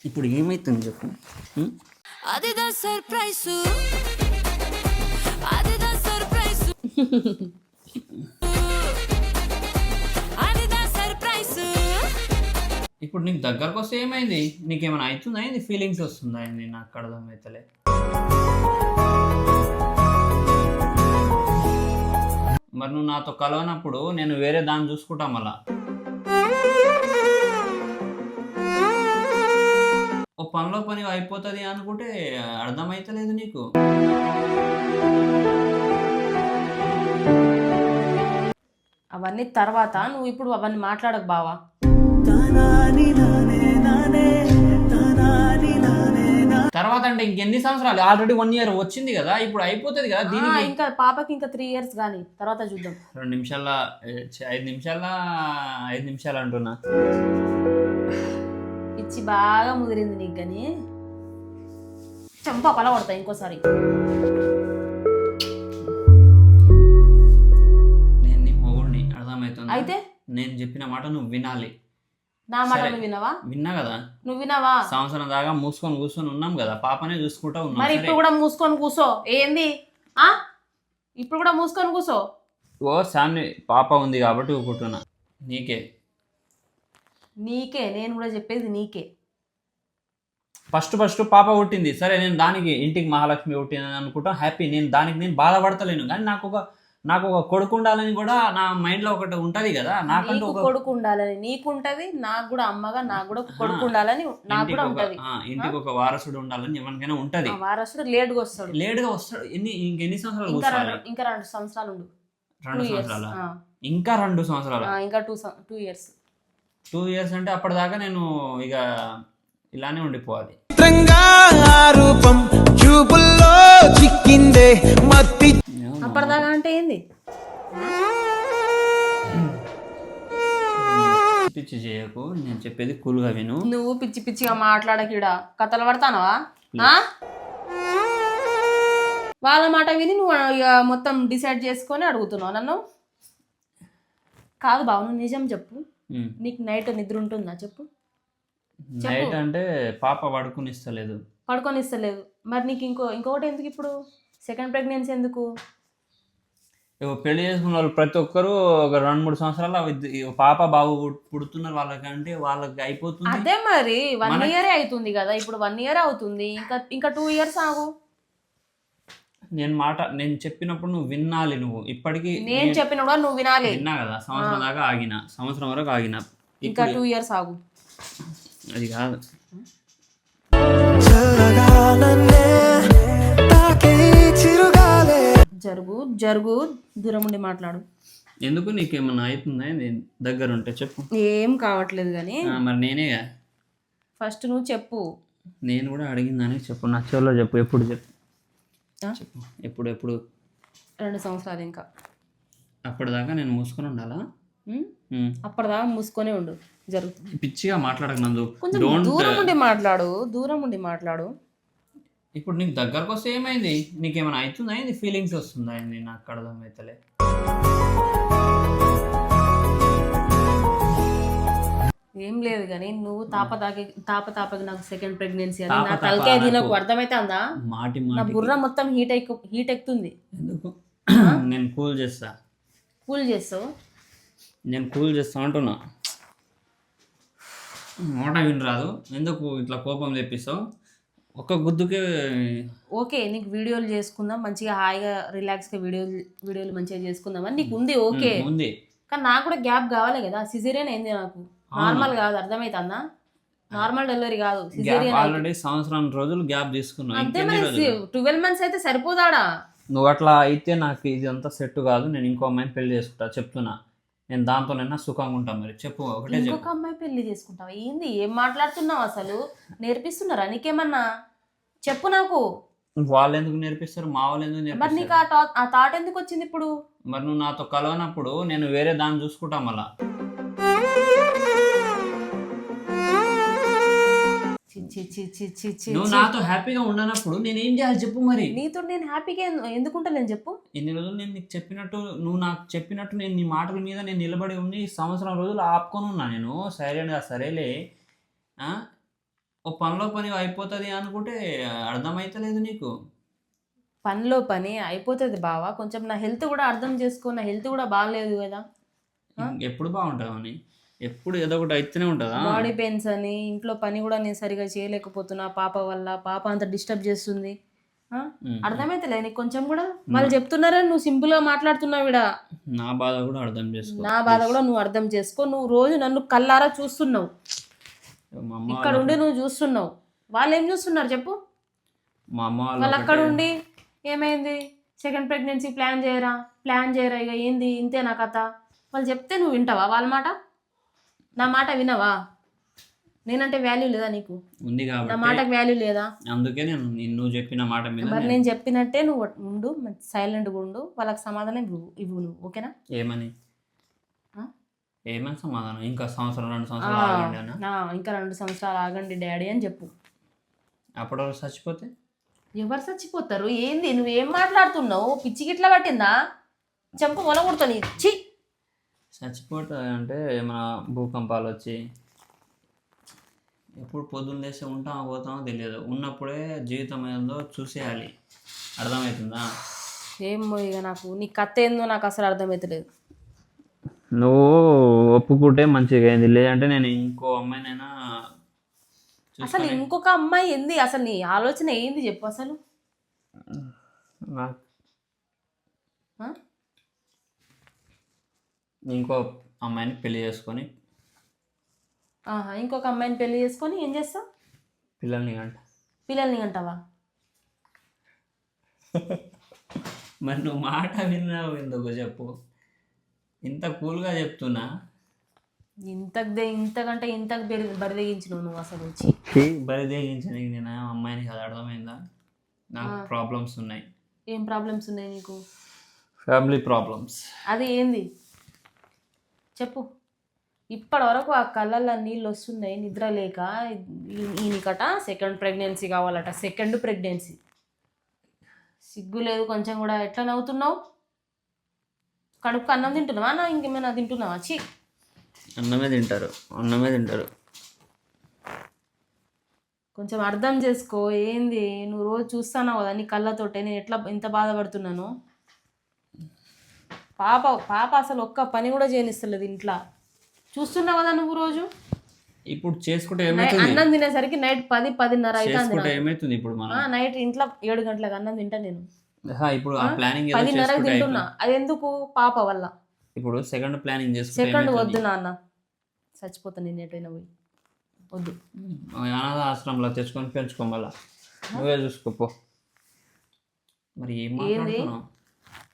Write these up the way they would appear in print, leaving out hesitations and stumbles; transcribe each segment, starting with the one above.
ఇప్పుడు ఏమైతుంది చెప్పు. అదిదా సర్ప్రైజ్, అదిదా సర్ప్రైజ్, అదిదా సర్ప్రైజ్. ఇప్పుడు నీకు దగ్గరకు వస్తే ఏమైంది? నీకేమైనా అవుతుందా? ఏంది ఫీలింగ్స్ వస్తుందా? ఏంది నాకు అర్థమవుతలే. మరి నువ్వు నాతో కలవనప్పుడు నేను వేరే దాన్ని చూసుకుంటా మళ్ళా. ఓ పనిలో పని అయిపోతుంది అనుకుంటే అర్థమైతలేదు నీకు. అవన్నీ తర్వాత, నువ్వు ఇప్పుడు అవన్నీ మాట్లాడకు బావా. తర్వాత అంటే ఇంకెన్ని సంవత్సరాలు? ఆల్రెడీ 1 year వచ్చింది కదా, ఇప్పుడు అయిపోతుంది కదా. దీనికి ఇంకా పాపకి ఇంకా 3 years కానీ తర్వాత చూద్దాం. 2 నిమిషాల 5 నిమిషాలు అంటున్నా. పిచ్చి బాగా ముదిరింది నీకు కానీ చెంప పల కొడతా ఇంకోసారి. నేను నీ మొగుడిని, అర్థమవుతుంది. అయితే నేను చెప్పిన మాట నువ్వు వినాలి. నా మాట నువ్వు విన్నావా? విన్నా కదా. నువ్వు విన్నావా? సంవత్సరం దాకా మూసుకొని కూర్చొని ఉన్నాం కదా, పాపనే చూసుకుంటా ఉన్నాం. మరి ఇప్పుడు కూడా మూసుకొని కూసో. ఏంది ఇప్పుడు కూడా మూసుకొని కూసో. ఓ సామి, పాప ఉంది కాబట్టి ఊరుకుంటున్నా. నీకే నేను కూడా చెప్పేది నీకే. ఫస్ట్ పాప పుట్టింది సరే, నేను దానికి ఇంటికి మహాలక్ష్మి పుట్టింది అనుకుంటా హ్యాపీ. నేను బాధపడతలేను, కానీ నాకు ఒక కొడుకు ఉండాలని కూడా నా మైండ్లో ఒకటి ఉంటుంది కదా. నాకంటూ ఒక కొడుకు ఉండాలని నీకుంటది, నాకు కూడా అమ్మగా నాకు కూడా కొడుకు ఉండాలని నాకు కూడా ఉంటది. ఇంటికి ఒక వారసుడు ఉండాలని ఎవరికైనా ఉంటది. వారసుడు లేట్గా వస్తాడు. ఇంకెన్ని సంవత్సరాలు? ఇంకా 2 సంవత్సరాలు ఉండు. 2 సంవత్సరాలు? ఇంకా 2 సంవత్సరాలు? ఇంకా 2 years. 2 years అంటే అప్పటిదాకా నేను ఇక ఇలానే ఉండిపోవాలి. అప్పటిదాకా అంటే ఏంది? పిచ్చి చేయకు, నేను చెప్పేది కూల్గా విను. నువ్వు పిచ్చి పిచ్చిగా మాట్లాడకిడా కథలు పడతానవా? వాళ్ళ మాట విని నువ్వు మొత్తం డిసైడ్ చేసుకొని అడుగుతున్నావు నన్ను. కాదు బావ, నువ్వు నిజం చెప్పు. నీకు నైట్ నిద్ర ఉంటుందా చెప్పు. నైట్ అంటే పాప పడుకునిస్తలేదు. మరి నీకు ఇంకొకటి ఎందుకు ఇప్పుడు? సెకండ్ ప్రెగ్నెన్సీ ఎందుకు? పెళ్లి చేసుకున్న వాళ్ళు ప్రతి ఒక్కరు ఒక 2-3 సంవత్సరాలు పాప బాబు పుడుతున్నారు వాళ్ళకంటే వాళ్ళకి అయిపోతుంది. అదే మరి 1 year అవుతుంది కదా, ఇప్పుడు 1 year అవుతుంది. ఇంకా 2 years ఆగు. నేను చెప్పినప్పుడు నువ్వు వినాలి. నువ్వు ఇప్పటికీ నేను చెప్పినప్పుడు నువ్వు వినాలి. విన్నా కదా. సంవత్సరం దాకా ఆగిన, సంవత్సరం వరకు ఆగిన. ఇంకా 2 years ఆగు. అది కాదు. జరుగు దూరం ఉండి మాట్లాడు. ఎందుకు? నీకేమన్నా అవుతుందా? దగ్గర ఉంటే చెప్పు. ఏం కావట్లేదు కానీ మరి నేనేగా. ఫస్ట్ నువ్వు చెప్పు. నేను కూడా అడిగిందని చెప్పు. నా చెవులో చెప్పు. ఎప్పుడు చెప్పు. ఎప్పుడు 2 సంవత్సరాలు. ఇంకా అప్పటిదాకా నేను మూసుకొని ఉండాలా? అప్పటిదాకా మూసుకొనే ఉండు. జరుగుతుంది. పిచ్చిగా మాట్లాడక నందు. కొంచెం దూరం ఉండి మాట్లాడు. ఇప్పుడు నీకు దగ్గరకు వస్తే ఏమైంది? నీకేమైనా అవుతుందా? ఏంది ఫీలింగ్స్ వస్తుందా? ఏంది నాకు అర్థమవుతలే. ఏం లేదు కానీ నువ్వు తాపకి నాకు సెకండ్ ప్రెగ్నెన్సీ అని నా తలకాయ దీనికి అర్థమైతే అందా? నా బుర్ర మొత్తం హీట్ ఎక్కుతుంది. ఎందుకు? నేను కూల్ చేస్తావు. నేను కూల్ చేస్తా అంటున్నా. మాట వినరాదు. ఎందుకు ఇట్లా కోపం తెప్పిస్తావు? ఒక గుద్దుకే. ఓకే, నీకు వీడియోలు చేసుకుందాం మంచిగా, హాయిగా రిలాక్స్గా వీడియోలు మంచిగా చేసుకుందామని నీకు ఉంది. ఓకే ఉంది, కానీ నాకు కూడా గ్యాప్ కావాలి కదా. సిజేరియన్ అయింది నాకు, నార్మల్ కాదు. అర్థమవుతుందా? నార్మల్ డెలివరీ కాదు, సిజేరియన్. ఆల్రెడీ సంవత్సరం రోజులు గ్యాప్ తీసుకున్నావు. అంతే మరి 12 months అయితే సరిపోదాడా? నువ్వు అట్లా అయితే నాకు ఇది అంతా సెట్ కాదు. నేను ఇంకో అమ్మాయిని పెళ్లి చేసుకుంటా చెప్తున్నా. నేను దాంతోనైనా సుఖంగా ఉంటాను. మరి చెప్పు. ఒకటే ఇంకొక అమ్మాయి పెళ్లి చేసుకుంటావా? ఏంది, ఏం మాట్లాడుతున్నావు అసలు? నేర్పిస్తున్నారా నీకేమన్నా? చెప్పు నాకు. వాళ్ళు ఎందుకు నేర్పిస్తారు? మా వాళ్ళు ఎందుకు నేర్పిస్తారు? మరి నీకు ఆ థాట్ ఎందుకు వచ్చింది ఇప్పుడు? మరి నువ్వు నాతో కలవనప్పుడు నేను వేరే దాన్ని చూసుకుంటా మళ్ళా. నువ్వు నాతో హ్యాపీగా ఉండనప్పుడు నేను ఏం చేయాలి చెప్పు. మరి నీతో నేను హ్యాపీగా ఎందుకుంటలేను చెప్పు. ఇన్ని రోజులు నేను నీకు చెప్పినట్టు, నువ్వు నాకు చెప్పినట్టు నేను నీ మాటల మీద నేను నిలబడి ఉండి సంవత్సరం రోజులు ఆపుకొని ఉన్నా. నేను సైలెంట్గా సరేలే ఓ పనిలో పని అయిపోతుంది అనుకుంటే అర్థమైతలేదు నీకు. పనిలో పని అయిపోతుంది బావా, కొంచెం నా హెల్త్ కూడా అర్థం చేసుకో, నా హెల్త్ కూడా బాగాలేదు కదా. ఎప్పుడు బాగుంటుందని ఎప్పుడు ఏదో ఒకటి అయితేనే ఉంటుందా? బాడీ పెయిన్స్ అని, ఇంట్లో పని కూడా నేను సరిగా చేయలేకపోతున్నా పాప వల్ల, పాప అంత డిస్టర్బ్ చేస్తుంది. అర్థమైతలే నీకు కొంచెం కూడా? వాళ్ళు చెప్తున్నారని నువ్వు సింపుల్గా మాట్లాడుతున్నావు ఇక్కడ. నా బాధ కూడా అర్థం చేసుకో. నా బాధ కూడా నువ్వు అర్థం చేసుకో. నువ్వు రోజు నన్ను కళ్ళారా చూస్తున్నావు, మా అమ్మ ఇక్కడ ఉండి నువ్వు చూస్తున్నావు. వాళ్ళు ఏం చూస్తున్నారు చెప్పు? మా అమ్మ వాళ్ళు అక్కడ ఉండి ఏమైంది, సెకండ్ ప్రెగ్నెన్సీ ప్లాన్ చేయరా ఇక ఏంది ఇంతే నా కథ. వాళ్ళు చెప్తే నువ్వు వింటావా వాళ్ళ మాట? నా మాట వినవా? నేనంటే వాల్యూ లేదా నీకు? ఉంది నా కాబట్టి మాటకు వాల్యూ లేదా? అందుకే నేను నువ్వు చెప్పిన మాట మీద మరి నేను చెప్పినట్టే నువ్వు ఉండు, సైలెంట్గా ఉండు, వాళ్ళకి సమాధానం ఇవ్వు నువ్వు, ఓకేనా? ఏమని ఆ? ఏమని సమాధానం? ఇంకా సంవత్సరం 2 సంవత్సరాలు ఆగండి అన్న. ఇంకా 2 సంవత్సరాలు ఆగండి డాడీ అని చెప్పు. అప్పుడు వాళ్ళు చచ్చిపోతే ఎవరు చచ్చిపోతారు? ఏంది నువ్వేం మాట్లాడుతున్నావు? పిచ్చి గిట్ల పట్టిందా? చెంప మొలగొడుతుంది. ఛీ, చచ్చిపోతా అంటే ఏమైనా భూకంపాలు వచ్చి ఎప్పుడు పొద్దున్న లేస్తే ఉంటామో పోతామో తెలియదు. ఉన్నప్పుడే జీవితం ఏందో చూసేయాలి. అర్థమవుతుందా? ఏమో ఇక నాకు నీ కథ ఏందో నాకు అసలు అర్థమవుతలేదు. నువ్వు ఒప్పుకుంటే మంచిగా అయింది, లేదంటే నేను ఇంకో అమ్మాయినైనా అసలు ఇంకొక అమ్మాయి ఏంది? అసలు నీ ఆలోచన ఏంది చెప్పు అసలు? నాకు ఆ? ఇంకో అమ్మాయిని పెళ్లి చేసుకొని ఇంకొక అమ్మాయిని పెళ్లి చేసుకొని ఏం చేస్తావు? పిల్లల్ని అంటావా? మరి నువ్వు మాట విన్నావు ఎందుకు చెప్పు? ఇంత కూల్గా చెప్తున్నా. ఇంతకంటే ఇంతకు బరిదెగించినావు నువ్వు అసలు వచ్చి. బరిదేగించడానికి నేను అమ్మాయిని కదా, అర్థమైందా? నాకు ప్రాబ్లమ్స్ ఉన్నాయి. ఏం ప్రాబ్లమ్స్ ఉన్నాయి నీకు? Family problems. అది ఏంది చెప్పు. ఇప్పటి వరకు ఆ కళ్ళల్లో నీళ్ళు వస్తున్నాయి, నిద్ర లేక. ఈయనకట సెకండ్ ప్రెగ్నెన్సీ కావాలట, సెకండ్ ప్రెగ్నెన్సీ. సిగ్గు లేదు కొంచెం కూడా. ఎట్లా నవ్వుతున్నావు? కడుపుకు అన్నం తింటున్నావా నా ఇంకేమైనా తింటున్నావా? చీ, అన్నమే తింటారు. కొంచెం అర్థం చేసుకో. ఏంది నువ్వు రోజు చూస్తాను కదా నీ కళ్ళతోటే నేను ఎంత బాధపడుతున్నాను. పాప అసలు ఒక్క పని కూడా చేయనిస్తలేదు ఇంట్లో. చూస్తున్నావు కదా నువ్వు రోజు. ఇప్పుడు చేసుకుంటే ఏమైతుంది? అన్నం తినేసరికి నైట్ 10-10:30 అవుతుంది. ఏమైతుంది ఇప్పుడు నైట్ ఇంట్లో 7 గంటలకు అన్నం తింటా నేను. ఇప్పుడు ఆ ప్లానింగ్ 10:30 తింటున్నా. అది ఎందుకు? పాప వల్ల. ఇప్పుడు సెకండ్ ప్లానింగ్ చేసుకుంటే సెకండ్ వద్దు నాన్న, చచ్చిపోతా నేను ఎటైనా పోయి. వద్దు. అనాథ ఆశ్రమంలో తెచ్చుకొని పెంచుకోమల్లా నువ్వే చూసుకోపో. మరి ఏం మాట్లాడుతున్నావు?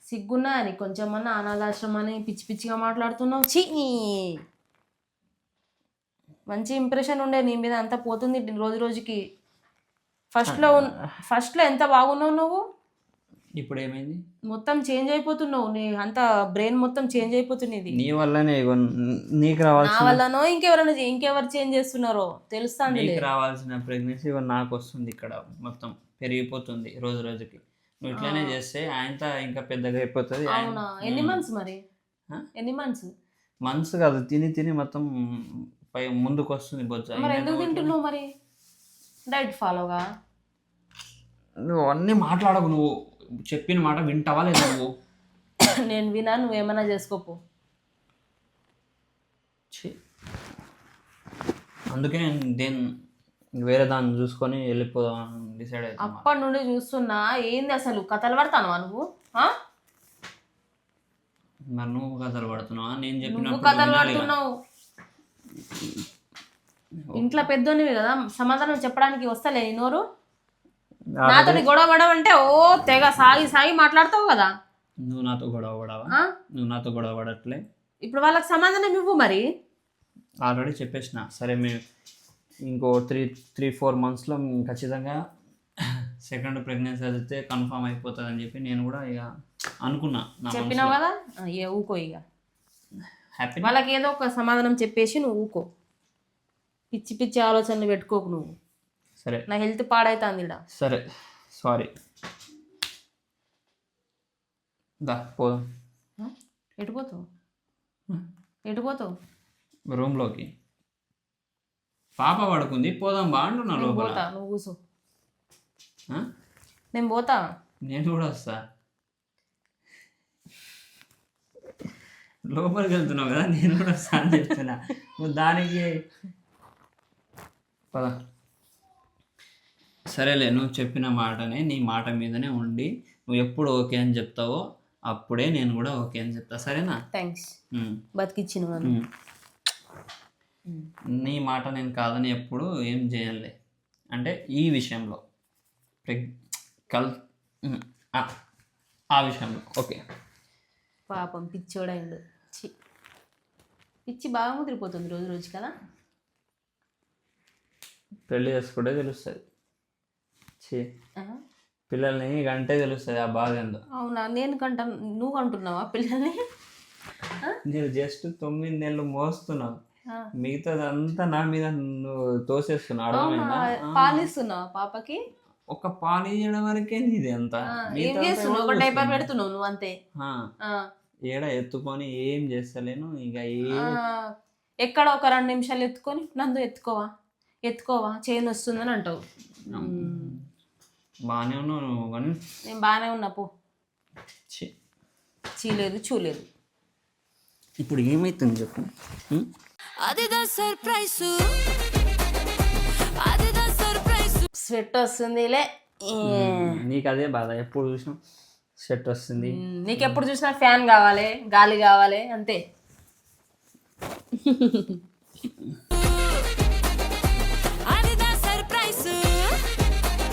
సిగ్గున్నా అని కొంచెమన్నా అనాథాశ్రమాన్ని పిచ్చి పిచ్చిగా మాట్లాడుతున్నావు. చీ, మంచి ఇంప్రెషన్ ఉండే నీ మీద, అంతా పోతుంది రోజు రోజుకి. ఫస్ట్లో ఎంత బాగున్నావు నువ్వు, ఇప్పుడు ఏమైంది? మొత్తం చేంజ్ అయిపోతున్నావు. నీ అంత బ్రెయిన్ మొత్తం చేంజ్ అయిపోతుంది. నీ వల్లనే నీకు నా రావాల్సిన వల్లనో ఇంకెవరు చేంజ్ చేస్తున్నారో తెలుస్తాంది. నీకు రావాల్సిన ప్రెగ్నెన్సీ నాకు వస్తుంది. ఇక్కడ మొత్తం పెరిగిపోతుంది రోజు రోజుకి. నువ్వు ఇట్లానే చేస్తే ఆయనతో ఇంకా పెద్దగా అయిపోతుంది. అవునా? ఎన్ని మంత్స్ మరి? ఎన్ని మంత్స్ కాదు, తిని మొత్తం పై ముందుకు వస్తుంది బొజ్జ. మరి ఎందుకు తింటున్నావు మరి? డైట్ ఫాలోగా. నువ్వు అన్నీ మాట్లాడకు. నువ్వు చెప్పిన మాట వింటావా లేదా నువ్వు? నేను వినా, నువ్వేమన్నా చేసుకోపో. అందుకే నేను వేరే దాన్ని చూసుకొని వెళ్ళిపోదాం డిసైడ్ అవుతాను. అప్పటి నుండి చూస్తున్నా. ఏంది అసలు కథలు పడతానవా నువ్వు? మరి నువ్వు కథలు పడుతున్నావా? నేను నువ్వు చెప్పినప్పుడు కథలు పడుతున్నావు. ఇంట్లో పెద్దోనివి కదా, సమాధానం చెప్పడానికి వస్తలే నీ నోరు. నాతో గొడవ పడవంటే తెగ సాగి మాట్లాడతావు కదా. నువ్వు నాతో గొడవ పడవా? నువ్వు నాతో గొడవ పడట్లే. ఇప్పుడు వాళ్ళకి సమాధానం ఇవ్వు మరి. ఆల్రెడీ చెప్పేసిన. సరే, మేము ఇంకో 3-4 మంత్స్లో ఖచ్చితంగా సెకండ్ ప్రెగ్నెన్సీ అయితే కన్ఫామ్ అయిపోతుంది అని చెప్పి నేను కూడా ఇక అనుకున్నా. చెప్పినావు కదా, ఊకో ఇక. హ్యాపీ. వాళ్ళకి ఏదో ఒక సమాధానం చెప్పేసి నువ్వు ఊకో. పిచ్చి పిచ్చి ఆలోచనలు పెట్టుకోకు నువ్వు. సరే, నా హెల్త్ పాడైతుంది ఇక్కడ. సరే, సారీ. దా పోదాం. ఎటు పోతావు? రూమ్లోకి. పాప పడుకుంది పోదాం బా అంటున్నా నేను లోపల. పోతా, నువ్వు కూర్చో. ఆ? నేను పోతా. నేను కూడా వస్తా. లోపలికి వెళ్తున్నావు కదా, నేను కూడా వస్తా అని చెప్తున్నా. నువ్వు దానికి పద. సరేలే, నువ్వు చెప్పిన మాటనే, నీ మాట మీదనే ఉండి నువ్వు ఎప్పుడు ఓకే అని చెప్తావో అప్పుడే నేను కూడా ఓకే అని చెప్తా. సరేనా? థ్యాంక్స్, ఉమ్. బతికిచ్చిన వాళ్ళు. నీ మాట నేను కాదని ఎప్పుడు ఏం చేయాలి అంటే ఈ విషయంలో ప్రెగ్ కల్ ఉమ్, ఆ, ఆ విషయంలో ఓకే. పాపం పిచ్చోడైండు. పిచ్చి బాగా ముదిరిపోతుంది రోజు రోజు కదా. పెళ్ళి చేసుకుంటే తెలుస్తుంది. ఆహా. పిల్లల్ని గంటే తెలుస్తుంది ఆ బాధ ఏందో. అవునా, నేను నువ్వు అంటున్నావా పిల్లల్ని? నేను జస్ట్ 9 నెలలు మోస్తున్నావు, ఆ. మిగతాదంతా నా మీద నువ్వు తోసేస్తున్నావు. అవునా, అర్థమైందా? పాలిస్తున్నావా పాపకి? ఒక పాలు చేయడం వరకే నీది అంతా. ఏం చేస్తున్నావు? ఒక డైపర్ పెడుతున్నావు నువ్వు అంతే. ఏడ ఎత్తుకొని ఏం చేస్తలేను ఇక ఎక్కడ ఒక 2 నిమిషాలు ఎత్తుకొని నందు ఎత్తుకోవా చైన్ వస్తుందని అంటావు. బాగానే ఉన్నావు నువ్వు కానీ నేను బాగానే ఉన్నా పో. ఛీ. చీలేదు చూలేదు. ఇప్పుడు ఏమైతుంది చెప్పు. అదిదా సర్ప్రైజ్ అదిదా సర్ప్రైజ్ స్వెట్ వస్తుందిలే. నీకు అదే బాధ, ఎప్పుడు చూసినా షర్ట్ వస్తుంది. నీకెప్పుడు చూసినా ఫ్యాన్ కావాలి, గాలి కావాలి అంతే.